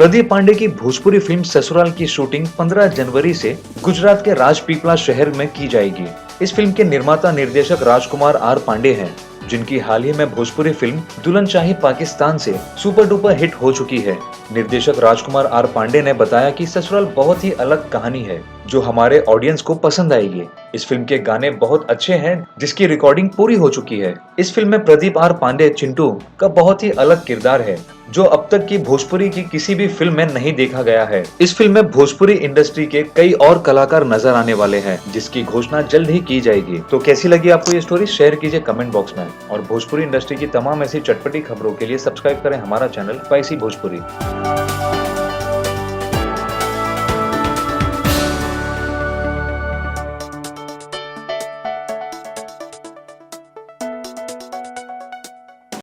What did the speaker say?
प्रदीप पांडे की भोजपुरी फिल्म ससुराल की शूटिंग 15 जनवरी से गुजरात के राजपीपला शहर में की जाएगी। इस फिल्म के निर्माता निर्देशक राजकुमार आर पांडे हैं, जिनकी हाल ही में भोजपुरी फिल्म दुल्हन शाही पाकिस्तान से सुपर डुपर हिट हो चुकी है। निर्देशक राजकुमार आर पांडे ने बताया कि ससुराल बहुत ही अलग कहानी है, जो हमारे ऑडियंस को पसंद आएगी। इस फिल्म के गाने बहुत अच्छे हैं, जिसकी रिकॉर्डिंग पूरी हो चुकी है। इस फिल्म में प्रदीप आर पांडे चिंटू का बहुत ही अलग किरदार है, जो अब तक की भोजपुरी की किसी भी फिल्म में नहीं देखा गया है। इस फिल्म में भोजपुरी इंडस्ट्री के कई और कलाकार नजर आने वाले हैं, जिसकी घोषणा जल्द ही की जाएगी। तो कैसी लगी आपको ये स्टोरी, शेयर कीजिए कमेंट बॉक्स में। और भोजपुरी इंडस्ट्री की तमाम ऐसी चटपटी खबरों के लिए सब्सक्राइब करें हमारा चैनल स्पाइसी भोजपुरी।